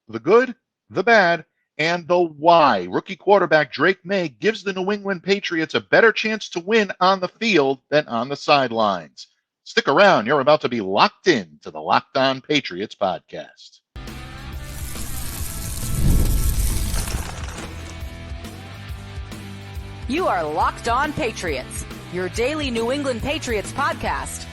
the good, the bad, and the why. Rookie quarterback Drake Maye gives the New England Patriots a better chance to win on the field than on the sidelines. Stick around. You're about to be locked in to the Locked On Patriots podcast. You are Locked On Patriots, your daily New England Patriots podcast.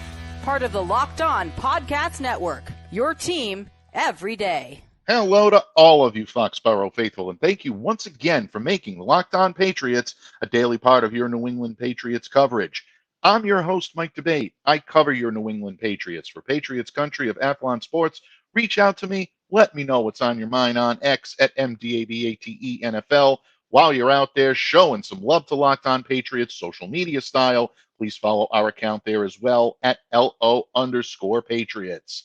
Part of the Locked On Podcast Network, your team every day. Hello to all of you Foxborough faithful, and thank you once again for making the Locked On Patriots a daily part of your New England Patriots coverage. I'm your host, Mike Debate. I cover your New England Patriots for Patriots Country of Athlon Sports. Reach out to me. Let me know what's on your mind on X at MDABATENFL. While you're out there showing some love to Locked On Patriots social media style, please follow our account there as well at LO_Patriots.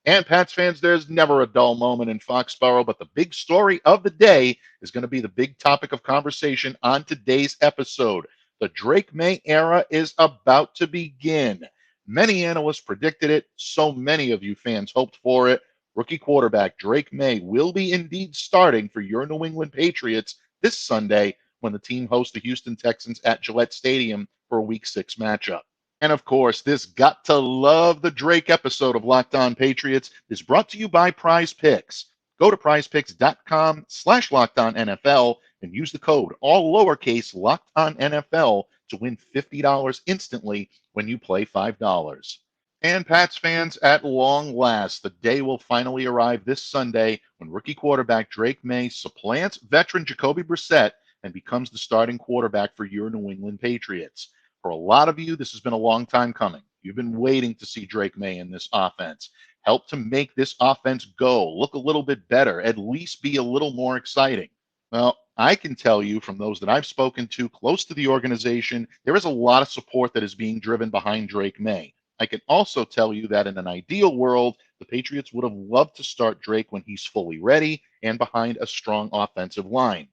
And Pats fans, there's never a dull moment in Foxborough, but the big story of the day is going to be the big topic of conversation on today's episode. The Drake Maye era is about to begin. Many analysts predicted it. So many of you fans hoped for it. Rookie quarterback Drake Maye will be indeed starting for your New England Patriots this Sunday when the team hosts the Houston Texans at Gillette Stadium for a Week 6 matchup. And of course, this got to love the Drake episode of Locked On Patriots is brought to you by Prize Picks. Go to prizepicks.com/LockedOnNFL and use the code all lowercase LockedOnNFL to win $50 instantly when you play $5. And Pats fans, at long last, the day will finally arrive this Sunday when rookie quarterback Drake Maye supplants veteran Jacoby Brissett and becomes the starting quarterback for your New England Patriots. For a lot of you, this has been a long time coming. You've been waiting to see Drake Maye in this offense. Help to make this offense go, look a little bit better, at least be a little more exciting. Well, I can tell you from those that I've spoken to close to the organization, there is a lot of support that is being driven behind Drake Maye. I can also tell you that in an ideal world, the Patriots would have loved to start Drake when he's fully ready and behind a strong offensive line.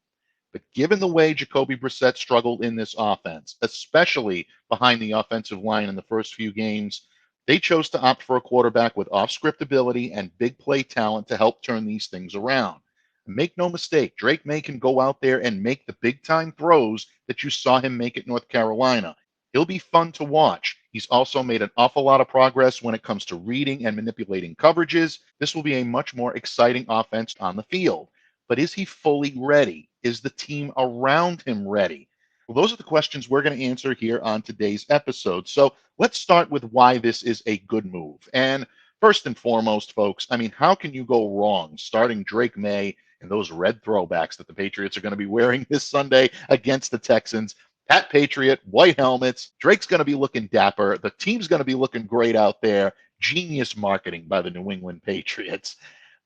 But given the way Jacoby Brissett struggled in this offense, especially behind the offensive line in the first few games, they chose to opt for a quarterback with off-script ability and big play talent to help turn these things around. And make no mistake, Drake Maye can go out there and make the big-time throws that you saw him make at North Carolina. He'll be fun to watch. He's also made an awful lot of progress when it comes to reading and manipulating coverages. This will be a much more exciting offense on the field. But is he fully ready? Is the team around him ready? Well, those are the questions we're going to answer here on today's episode. So let's start with why this is a good move. And first and foremost, folks, I mean, how can you go wrong starting Drake Maye in those red throwbacks that the Patriots are going to be wearing this Sunday against the Texans? Pat Patriot, white helmets. Drake's going to be looking dapper. The team's going to be looking great out there. Genius marketing by the New England Patriots.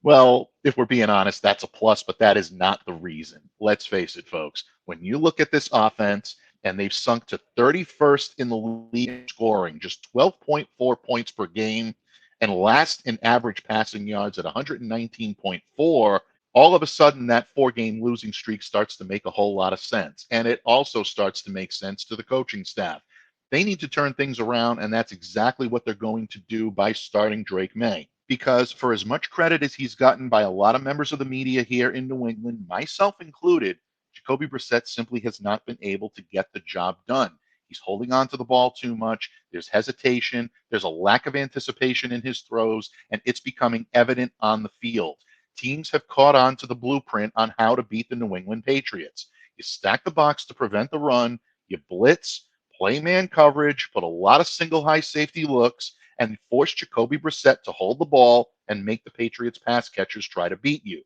Well, if we're being honest, that's a plus, but that is not the reason. Let's face it, folks. When you look at this offense, and they've sunk to 31st in the league in scoring, just 12.4 points per game, and last in average passing yards at 119.4, all of a sudden that 4-game losing streak starts to make a whole lot of sense. And it also starts to make sense to the coaching staff. They need to turn things around, and that's exactly what they're going to do by starting Drake Maye. Because for as much credit as he's gotten by a lot of members of the media here in New England, myself included, Jacoby Brissett simply has not been able to get the job done. He's holding on to the ball too much. There's hesitation. There's a lack of anticipation in his throws, and it's becoming evident on the field. Teams have caught on to the blueprint on how to beat the New England Patriots. You stack the box to prevent the run, you blitz, play man coverage, put a lot of single high safety looks, and force Jacoby Brissett to hold the ball and make the Patriots pass catchers try to beat you.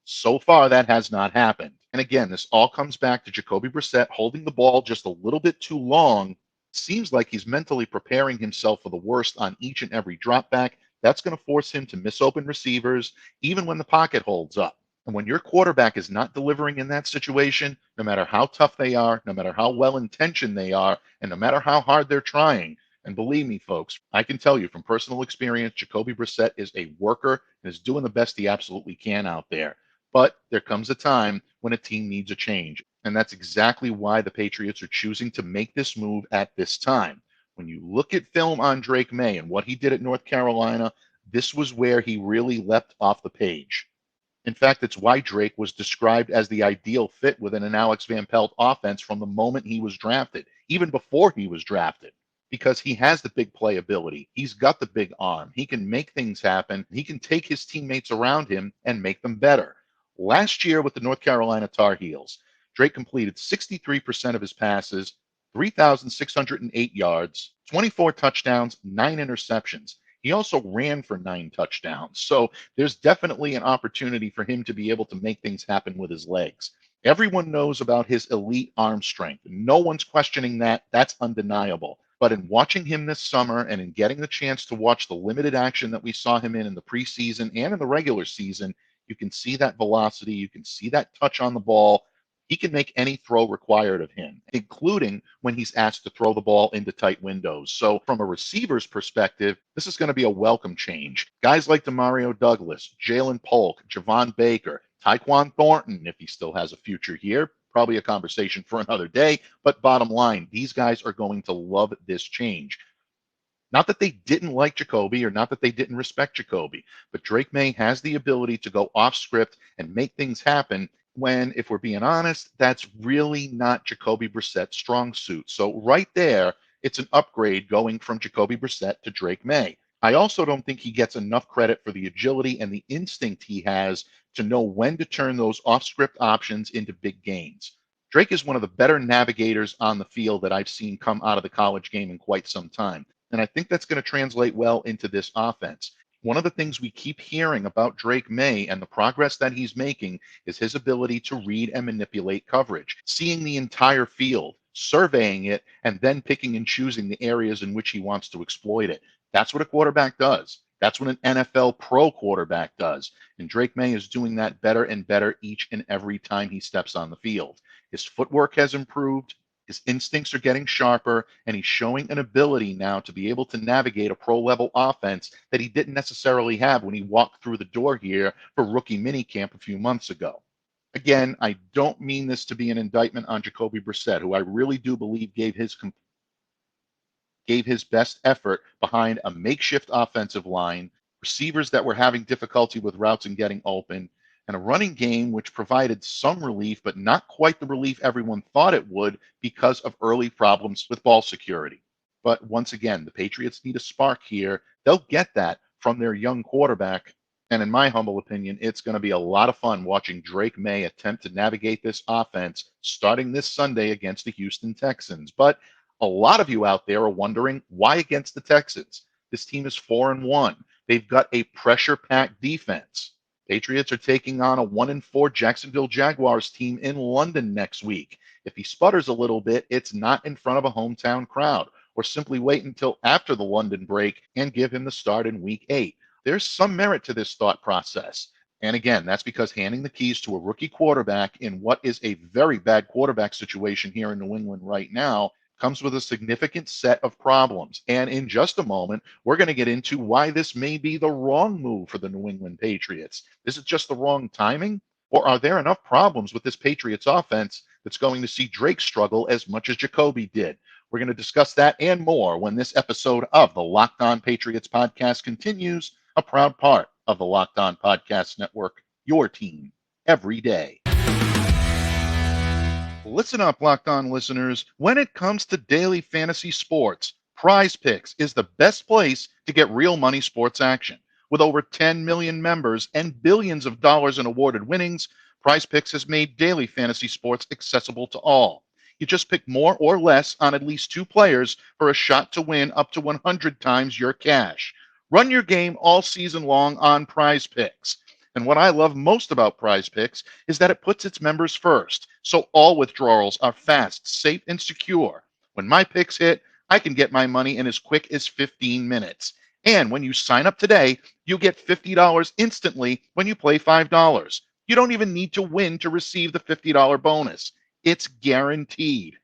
So far, that has not happened. And again, this all comes back to Jacoby Brissett holding the ball just a little bit too long. Seems like he's mentally preparing himself for the worst on each and every drop back. That's going to force him to miss open receivers, even when the pocket holds up. And when your quarterback is not delivering in that situation, no matter how tough they are, no matter how well-intentioned they are, and no matter how hard they're trying, and believe me, folks, I can tell you from personal experience, Jacoby Brissett is a worker and is doing the best he absolutely can out there. But there comes a time when a team needs a change. And that's exactly why the Patriots are choosing to make this move at this time. When you look at film on Drake Maye and what he did at North Carolina, this was where he really leapt off the page. In fact, it's why Drake was described as the ideal fit within an Alex Van Pelt offense from the moment he was drafted, even before he was drafted, because he has the big playability. He's got the big arm. He can make things happen. He can take his teammates around him and make them better. Last year with the North Carolina Tar Heels, Drake completed 63% of his passes, 3,608 yards, 24 touchdowns, 9 interceptions. He also ran for 9 touchdowns. So there's definitely an opportunity for him to be able to make things happen with his legs. Everyone knows about his elite arm strength. No one's questioning that. That's undeniable. But in watching him this summer and in getting the chance to watch the limited action that we saw him in the preseason and in the regular season, you can see that velocity. You can see that touch on the ball. He can make any throw required of him, including when he's asked to throw the ball into tight windows. So from a receiver's perspective, this is going to be a welcome change. Guys like Demario Douglas, Jalen Polk, Javon Baker, Tyquan Thornton, if he still has a future here, probably a conversation for another day. But bottom line, these guys are going to love this change. Not that they didn't like Jacoby or not that they didn't respect Jacoby, but Drake Maye has the ability to go off script and make things happen when, if we're being honest, that's really not Jacoby Brissett's strong suit. So right there, it's an upgrade going from Jacoby Brissett to Drake Maye. I also don't think he gets enough credit for the agility and the instinct he has to know when to turn those off-script options into big gains. Drake is one of the better navigators on the field that I've seen come out of the college game in quite some time. And I think that's going to translate well into this offense. One of the things we keep hearing about Drake Maye and the progress that he's making is his ability to read and manipulate coverage, seeing the entire field, surveying it, and then picking and choosing the areas in which he wants to exploit it. That's what a quarterback does. That's what an NFL pro quarterback does. And Drake Maye is doing that better and better each and every time he steps on the field. His footwork has improved. His instincts are getting sharper, and he's showing an ability now to be able to navigate a pro-level offense that he didn't necessarily have when he walked through the door here for rookie minicamp a few months ago. Again, I don't mean this to be an indictment on Jacoby Brissett, who I really do believe gave his best effort behind a makeshift offensive line, receivers that were having difficulty with routes and getting open, and a running game which provided some relief, but not quite the relief everyone thought it would because of early problems with ball security. But once again, the Patriots need a spark here. They'll get that from their young quarterback. And in my humble opinion, it's going to be a lot of fun watching Drake Maye attempt to navigate this offense starting this Sunday against the Houston Texans. But a lot of you out there are wondering, why against the Texans? This team is 4-1. They've got a pressure-packed defense. Patriots are taking on a 1-4 Jacksonville Jaguars team in London next week. If he sputters a little bit, it's not in front of a hometown crowd, or simply wait until after the London break and give him the start in week 8. There's some merit to this thought process. And again, that's because handing the keys to a rookie quarterback in what is a very bad quarterback situation here in New England right now comes with a significant set of problems. And in just a moment, we're going to get into why this may be the wrong move for the New England Patriots. Is it just the wrong timing? Or are there enough problems with this Patriots offense that's going to see Drake struggle as much as Jacoby did? We're going to discuss that and more when this episode of the Locked On Patriots podcast continues, a proud part of the Locked On Podcast Network, your team every day. Listen up, Locked On listeners. When it comes to daily fantasy sports, Prize Picks is the best place to get real money sports action. With over 10 million members and billions of dollars in awarded winnings, Prize Picks has made daily fantasy sports accessible to all. You just pick more or less on at least 2 players for a shot to win up to 100 times your cash. Run your game all season long on Prize Picks. And what I love most about Prize Picks is that it puts its members first, so all withdrawals are fast, safe, and secure. When my picks hit, I can get my money in as quick as 15 minutes. And when you sign up today, you get $50 instantly when you play $5. You don't even need to win to receive the $50 bonus. It's guaranteed.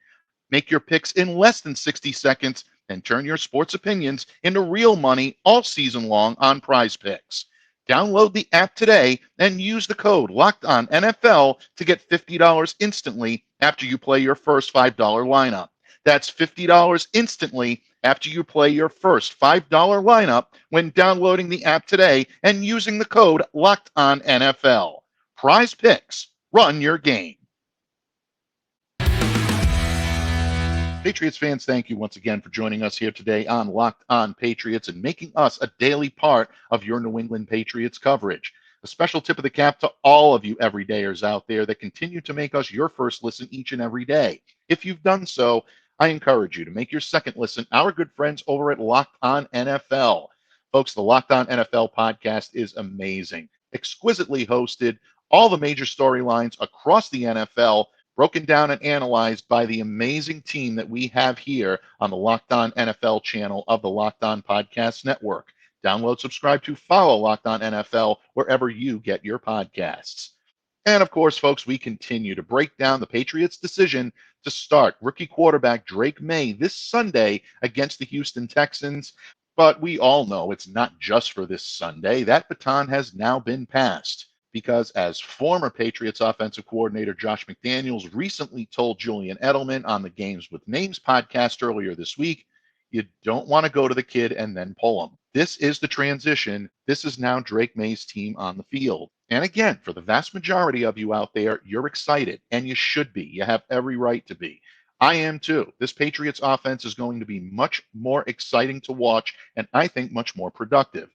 Make your picks in less than 60 seconds and turn your sports opinions into real money all season long on Prize Picks. Download the app today and use the code LOCKEDONNFL to get $50 instantly after you play your first $5 lineup. That's $50 instantly after you play your first $5 lineup when downloading the app today and using the code LOCKEDONNFL. Prize Picks. Run your game. Patriots fans, thank you once again for joining us here today on Locked On Patriots and making us a daily part of your New England Patriots coverage. A special tip of the cap to all of you everydayers out there that continue to make us your first listen each and every day. If you've done so, I encourage you to make your second listen our good friends over at Locked On NFL. Folks, the Locked On NFL podcast is amazing, exquisitely hosted, all the major storylines across the NFL broken down and analyzed by the amazing team that we have here on the Locked On NFL channel of the Locked On Podcast Network. Download, subscribe to, follow Locked On NFL wherever you get your podcasts. And of course, folks, we continue to break down the Patriots' decision to start rookie quarterback Drake Maye this Sunday against the Houston Texans. But we all know it's not just for this Sunday. That baton has now been passed, because as former Patriots offensive coordinator Josh McDaniels recently told Julian Edelman on the Games with Names podcast earlier this week, you don't want to go to the kid and then pull him. This is the transition. This is now Drake Maye's team on the field. And again, for the vast majority of you out there, you're excited, and you should be. You have every right to be. I am too. This Patriots offense is going to be much more exciting to watch, and I think much more productive.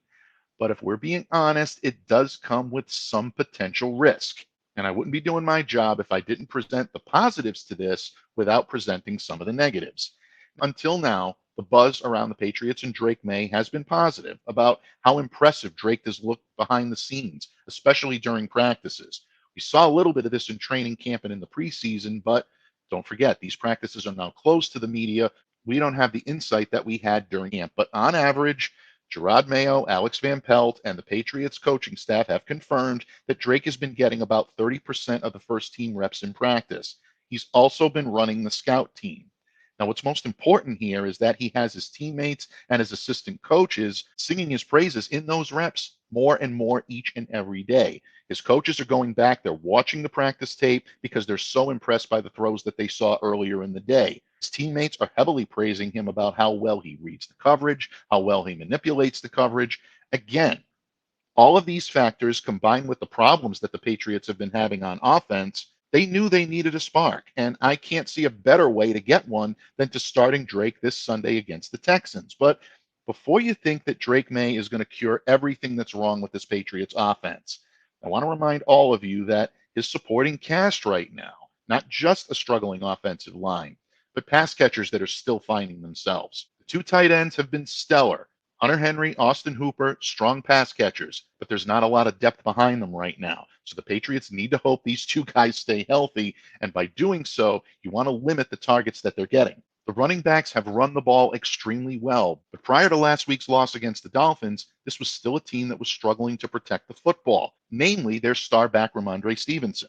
But if we're being honest, it does come with some potential risk. And I wouldn't be doing my job if I didn't present the positives to this without presenting some of the negatives. Until now, the buzz around the Patriots and Drake Maye has been positive about how impressive Drake has looked behind the scenes, especially during practices. We saw a little bit of this in training camp and in the preseason, but don't forget, these practices are now closed to the media. We don't have the insight that we had during camp. But on average, Gerard Mayo, Alex Van Pelt, and the Patriots coaching staff have confirmed that Drake has been getting about 30% of the first team reps in practice. He's also been running the scout team. Now, what's most important here is that he has his teammates and his assistant coaches singing his praises in those reps more and more each and every day. His coaches are going back, they're watching the practice tape because they're so impressed by the throws that they saw earlier in the day. His teammates are heavily praising him about how well he reads the coverage, how well he manipulates the coverage. Again, all of these factors combined with the problems that the Patriots have been having on offense, they knew they needed a spark, and I can't see a better way to get one than to starting Drake this Sunday against the Texans. But before you think that Drake Maye is going to cure everything that's wrong with this Patriots offense, I want to remind all of you that his supporting cast right now, not just a struggling offensive line, but pass catchers that are still finding themselves. The two tight ends have been stellar. Hunter Henry, Austin Hooper, strong pass catchers, but there's not a lot of depth behind them right now. So the Patriots need to hope these two guys stay healthy, and by doing so, you want to limit the targets that they're getting. The running backs have run the ball extremely well, but prior to last week's loss against the Dolphins, this was still a team that was struggling to protect the football, namely their star back Ramondre Stevenson.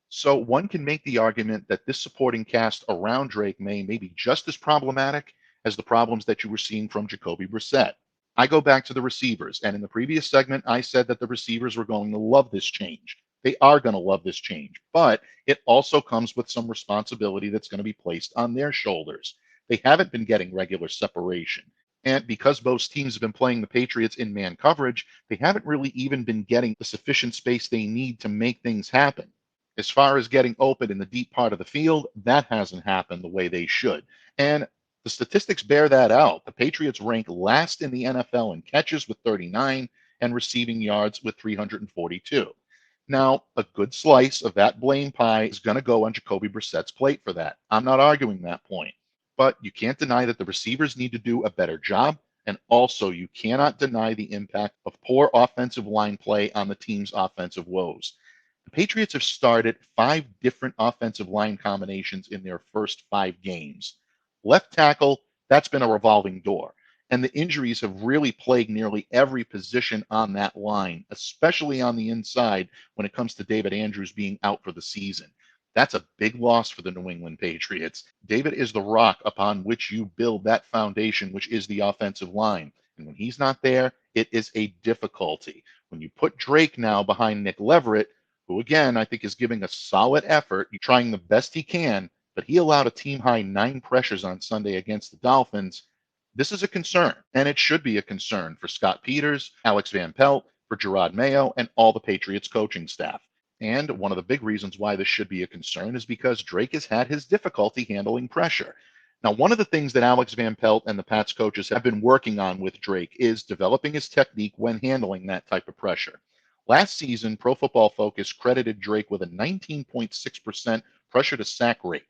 So one can make the argument that this supporting cast around Drake Maye may be just as problematic as the problems that you were seeing from Jacoby Brissett. I go back to the receivers, and in the previous segment, I said that the receivers were going to love this change. They are going to love this change, but it also comes with some responsibility that's going to be placed on their shoulders. They haven't been getting regular separation. And because most teams have been playing the Patriots in man coverage, they haven't really even been getting the sufficient space they need to make things happen. As far as getting open in the deep part of the field, that hasn't happened the way they should. And the statistics bear that out. The Patriots rank last in the NFL in catches with 39 and receiving yards with 342. Now, a good slice of that blame pie is going to go on Jacoby Brissett's plate for that. I'm not arguing that point. But you can't deny that the receivers need to do a better job. And also, you cannot deny the impact of poor offensive line play on the team's offensive woes. The Patriots have started 5 different offensive line combinations in their first 5 games. Left tackle, that's been a revolving door. And the injuries have really plagued nearly every position on that line, especially on the inside when it comes to David Andrews being out for the season. That's a big loss for the New England Patriots. David is the rock upon which you build that foundation, which is the offensive line. And when he's not there, it is a difficulty. When you put Drake now behind Nick Leverett, who again, I think is giving a solid effort, trying the best he can, but he allowed a team-high 9 pressures on Sunday against the Dolphins. This is a concern, and it should be a concern for Scott Peters, Alex Van Pelt, for Gerard Mayo, and all the Patriots coaching staff. And one of the big reasons why this should be a concern is because Drake has had his difficulty handling pressure. Now, one of the things that Alex Van Pelt and the Pats coaches have been working on with Drake is developing his technique when handling that type of pressure. Last season, Pro Football Focus credited Drake with a 19.6% pressure to sack rate.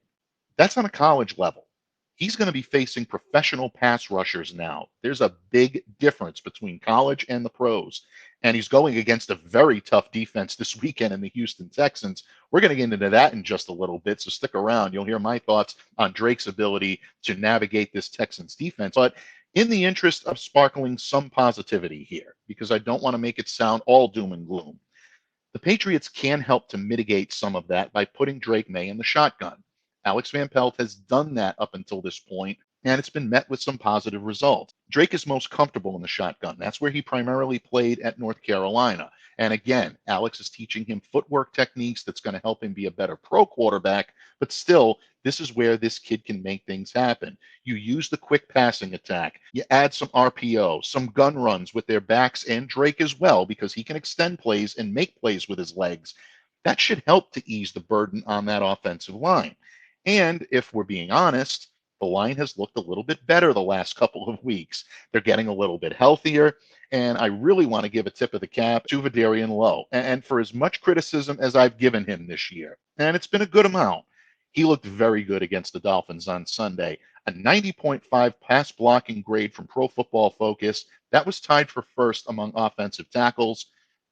That's on a college level. He's going to be facing professional pass rushers now. There's a big difference between college and the pros. And he's going against a very tough defense this weekend in the Houston Texans. We're going to get into that in just a little bit, so stick around. You'll hear my thoughts on Drake's ability to navigate this Texans defense. But in the interest of sparkling some positivity here, because I don't want to make it sound all doom and gloom, the Patriots can help to mitigate some of that by putting Drake Maye in the shotgun. Alex Van Pelt has done that up until this point, and it's been met with some positive results. Drake is most comfortable in the shotgun. That's where he primarily played at North Carolina. And again, Alex is teaching him footwork techniques that's going to help him be a better pro quarterback. But still, this is where this kid can make things happen. You use the quick passing attack. You add some RPO, some gun runs with their backs and Drake as well, because he can extend plays and make plays with his legs. That should help to ease the burden on that offensive line. And if we're being honest, the line has looked a little bit better the last couple of weeks. They're getting a little bit healthier. And I really want to give a tip of the cap to Vidarian Lowe. And for as much criticism as I've given him this year, and it's been a good amount, he looked very good against the Dolphins on Sunday. A 90.5 pass blocking grade from Pro Football Focus. That was tied for first among offensive tackles.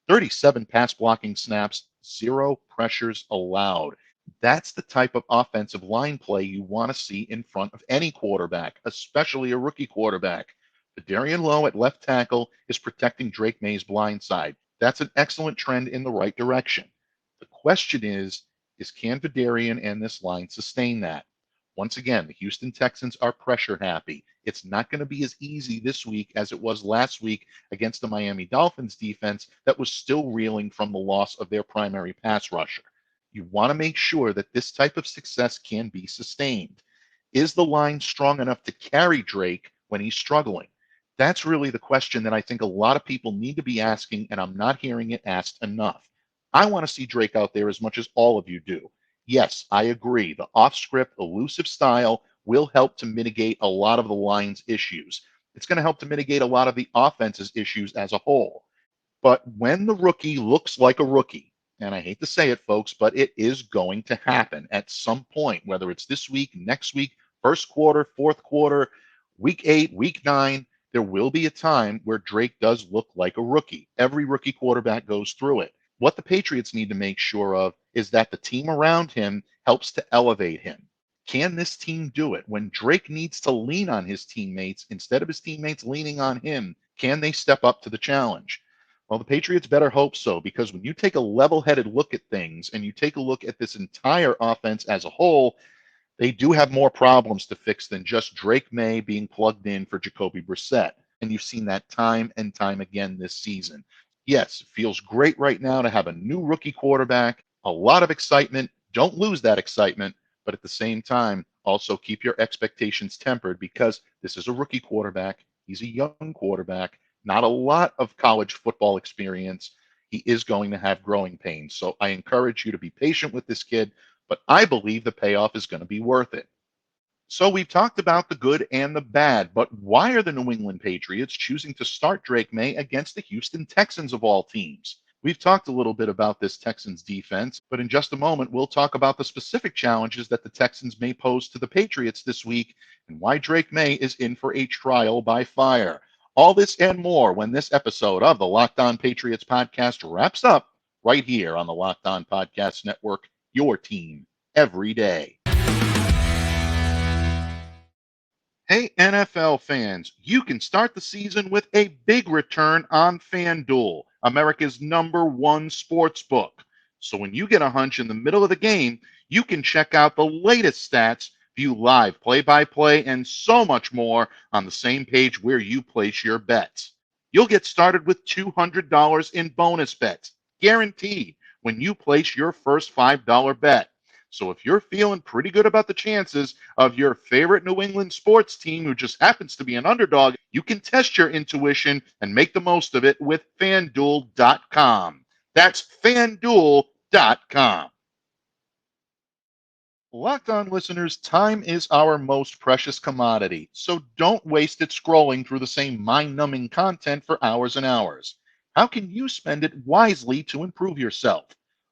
37 pass blocking snaps, 0 pressures allowed. That's the type of offensive line play you want to see in front of any quarterback, especially a rookie quarterback. Vidarian Lowe at left tackle is protecting Drake Maye's blind side. That's an excellent trend in the right direction. The question is can Vidarian and this line sustain that? Once again, the Houston Texans are pressure happy. It's not going to be as easy this week as it was last week against the Miami Dolphins defense that was still reeling from the loss of their primary pass rusher. You want to make sure that this type of success can be sustained. Is the line strong enough to carry Drake when he's struggling? That's really the question that I think a lot of people need to be asking, and I'm not hearing it asked enough. I want to see Drake out there as much as all of you do. Yes, I agree. The off-script, elusive style will help to mitigate a lot of the line's issues. It's going to help to mitigate a lot of the offense's issues as a whole. But when the rookie looks like a rookie, and I hate to say it, folks, but it is going to happen at some point, whether it's this week, next week, first quarter, fourth quarter, week 8, week 9, there will be a time where Drake does look like a rookie. Every rookie quarterback goes through it. What the Patriots need to make sure of is that the team around him helps to elevate him. Can this team do it? When Drake needs to lean on his teammates instead of his teammates leaning on him, can they step up to the challenge? Well, the Patriots better hope so, because when you take a level-headed look at things and you take a look at this entire offense as a whole, they do have more problems to fix than just Drake Maye being plugged in for Jacoby Brissett. And you've seen that time and time again this season. Yes, it feels great right now to have a new rookie quarterback, a lot of excitement. Don't lose that excitement, but at the same time, also keep your expectations tempered, because this is a rookie quarterback. He's a young quarterback, not a lot of college football experience. He is going to have growing pains. So I encourage you to be patient with this kid, but I believe the payoff is going to be worth it. So we've talked about the good and the bad, but why are the New England Patriots choosing to start Drake Maye against the Houston Texans of all teams? We've talked a little bit about this Texans defense, but in just a moment, we'll talk about the specific challenges that the Texans may pose to the Patriots this week and why Drake Maye is in for a trial by fire. All this and more when this episode of the Locked On Patriots podcast wraps up right here on the Locked On Podcast Network, your team every day. Hey, NFL fans, you can start the season with a big return on FanDuel, America's #1 sports book. So when you get a hunch in the middle of the game, you can check out the latest stats, view live play-by-play, and so much more on the same page where you place your bets. You'll get started with $200 in bonus bets, guaranteed, when you place your first $5 bet. So if you're feeling pretty good about the chances of your favorite New England sports team, who just happens to be an underdog, you can test your intuition and make the most of it with FanDuel.com. That's FanDuel, hillsdale.edu. Locked On listeners, time is our most precious commodity, so don't waste it scrolling through the same mind-numbing content for hours and hours. How can you spend it wisely to improve yourself?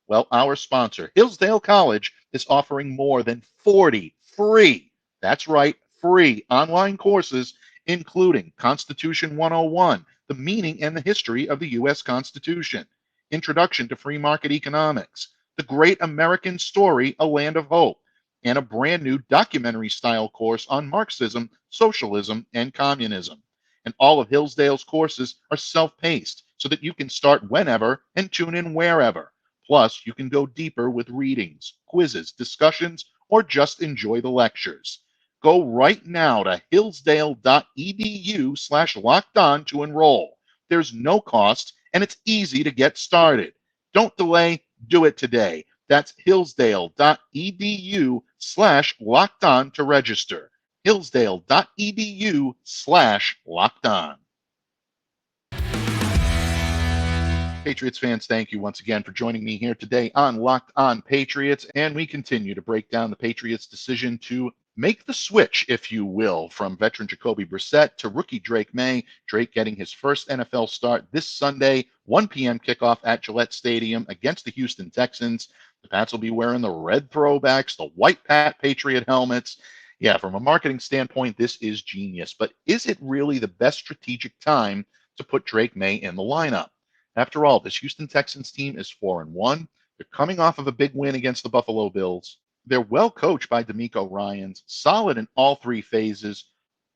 Well, our sponsor, Hillsdale College, is offering more than 40 free, that's right, free online courses, including Constitution 101, the meaning and the history of the U.S. Constitution, Introduction to Free Market Economics, The Great American Story, A Land of Hope, and a brand new documentary style course on Marxism, socialism, and communism. And all of Hillsdale's courses are self paced so that you can start whenever and tune in wherever. Plus, you can go deeper with readings, quizzes, discussions, or just enjoy the lectures. Go right now to hillsdale.edu/locked on to enroll. There's no cost and it's easy to get started. Don't delay, do it today. That's hillsdale.edu/locked on to register. hillsdale.edu/locked on. Patriots fans, thank you once again for joining me here today on Locked On Patriots. And we continue to break down the Patriots' decision to make the switch, if you will, from veteran Jacoby Brissett to rookie Drake Maye. Drake getting his first NFL start this Sunday, 1 p.m. kickoff at Gillette Stadium against the Houston Texans. The Pats will be wearing the red throwbacks, the white Patriot helmets. Yeah, from a marketing standpoint, this is genius. But is it really the best strategic time to put Drake Maye in the lineup? After all, this Houston Texans team is 4-1. They're coming off of a big win against the Buffalo Bills. They're well coached by DeMeco Ryans, solid in all three phases.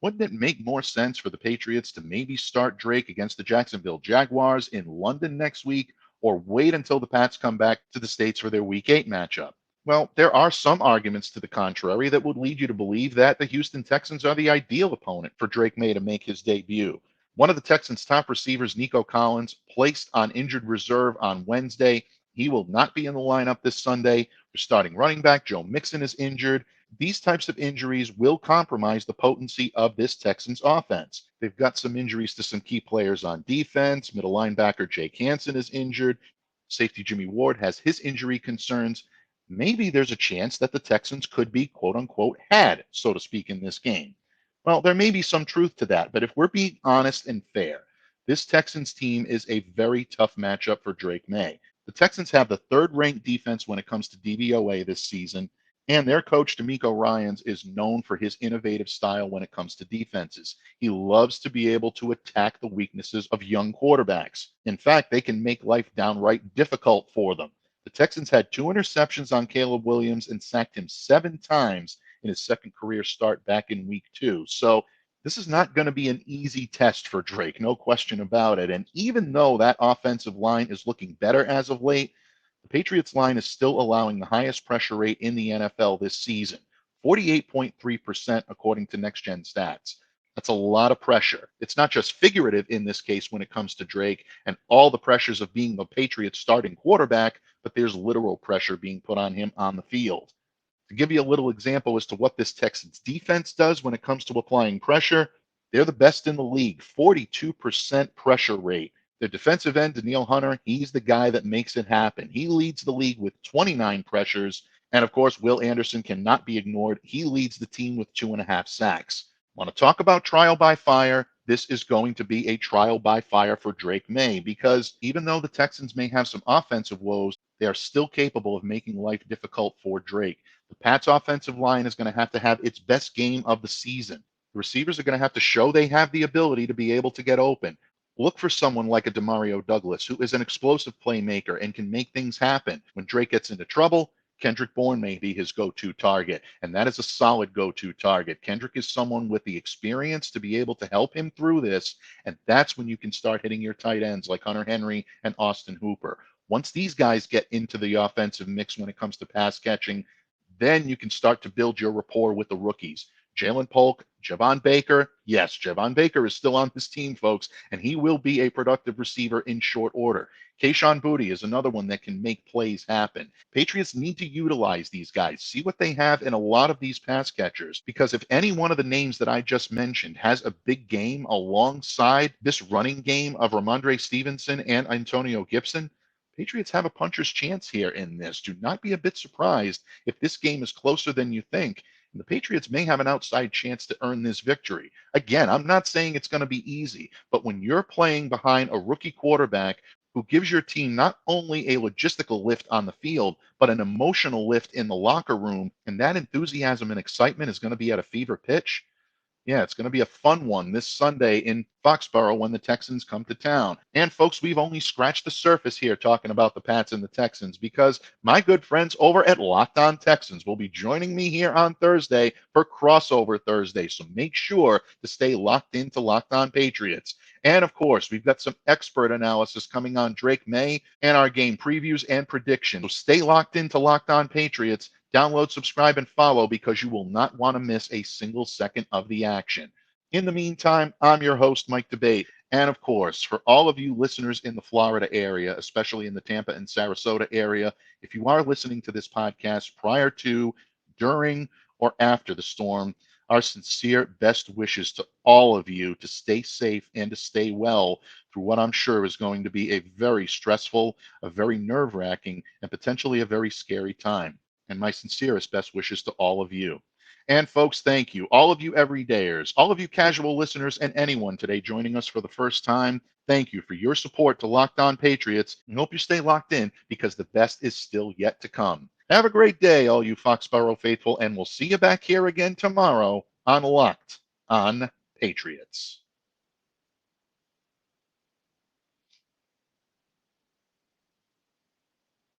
Wouldn't it make more sense for the Patriots to maybe start Drake against the Jacksonville Jaguars in London next week, or wait until the Pats come back to the States for their Week 8 matchup? Well, there are some arguments to the contrary that would lead you to believe that the Houston Texans are the ideal opponent for Drake Maye to make his debut. One of the Texans' top receivers, Nico Collins, placed on injured reserve on Wednesday. He will not be in the lineup this Sunday. Their starting running back, Joe Mixon, is injured. These types of injuries will compromise the potency of this Texans offense. They've got some injuries to some key players on defense. Middle linebacker Jake Hansen is injured. Safety Jimmy Ward has his injury concerns. Maybe there's a chance that the Texans could be, quote unquote, had, so to speak, in this game. Well, there may be some truth to that, but if we're being honest and fair, this Texans team is a very tough matchup for Drake Maye. The Texans have the third-ranked defense when it comes to DVOA this season, and their coach, DeMeco Ryans, is known for his innovative style when it comes to defenses. He loves to be able to attack the weaknesses of young quarterbacks. In fact, they can make life downright difficult for them. The Texans had 2 interceptions on Caleb Williams and sacked him 7 times in his second career start back in week 2. So this is not going to be an easy test for Drake, no question about it. And even though that offensive line is looking better as of late, the Patriots line is still allowing the highest pressure rate in the NFL this season, 48.3% according to Next Gen Stats. That's a lot of pressure. It's not just figurative in this case when it comes to Drake and all the pressures of being the Patriots starting quarterback, but there's literal pressure being put on him on the field. To give you a little example as to what this Texans defense does when it comes to applying pressure, they're the best in the league, 42% pressure rate. Their defensive end, Danielle Hunter, he's the guy that makes it happen. He leads the league with 29 pressures. And of course, Will Anderson cannot be ignored. He leads the team with 2.5 sacks. Want to talk about trial by fire? This is going to be a trial by fire for Drake Maye because even though the Texans may have some offensive woes, they are still capable of making life difficult for Drake. The Pats offensive line is going to have its best game of the season. The receivers are going to have to show they have the ability to be able to get open. Look for someone like a Demario Douglas, who is an explosive playmaker and can make things happen. When Drake gets into trouble, Kendrick Bourne may be his go-to target, and that is a solid go-to target. Kendrick is someone with the experience to be able to help him through this, and that's when you can start hitting your tight ends like Hunter Henry and Austin Hooper. Once these guys get into the offensive mix when it comes to pass catching, then you can start to build your rapport with the rookies. Jalen Polk, Javon Baker. Yes, Javon Baker is still on this team, folks, and he will be a productive receiver in short order. Kayshon Boutte is another one that can make plays happen. Patriots need to utilize these guys, see what they have in a lot of these pass catchers, because if any one of the names that I just mentioned has a big game alongside this running game of Ramondre Stevenson and Antonio Gibson, Patriots have a puncher's chance here in this. Do not be a bit surprised if this game is closer than you think. And the Patriots may have an outside chance to earn this victory. Again, I'm not saying it's going to be easy, but when you're playing behind a rookie quarterback who gives your team not only a logistical lift on the field, but an emotional lift in the locker room, and that enthusiasm and excitement is going to be at a fever pitch. Yeah, it's going to be a fun one this Sunday in Foxborough when the Texans come to town. And folks, we've only scratched the surface here talking about the Pats and the Texans because my good friends over at Locked On Texans will be joining me here on Thursday for Crossover Thursday. So make sure to stay locked into Locked On Patriots. And of course, we've got some expert analysis coming on Drake Maye and our game previews and predictions. So stay locked into Locked On Patriots. Download, subscribe, and follow because you will not want to miss a single second of the action. In the meantime, I'm your host, Mike Debate. And of course, for all of you listeners in the Florida area, especially in the Tampa and Sarasota area, if you are listening to this podcast prior to, during, or after the storm, our sincere best wishes to all of you to stay safe and to stay well through what I'm sure is going to be a very stressful, a very nerve-wracking, and potentially a very scary time. And my sincerest best wishes to all of you. And folks, thank you. All of you everydayers, all of you casual listeners, and anyone today joining us for the first time, thank you for your support to Locked On Patriots. And hope you stay locked in because the best is still yet to come. Have a great day, all you Foxborough faithful, and we'll see you back here again tomorrow on Locked On Patriots.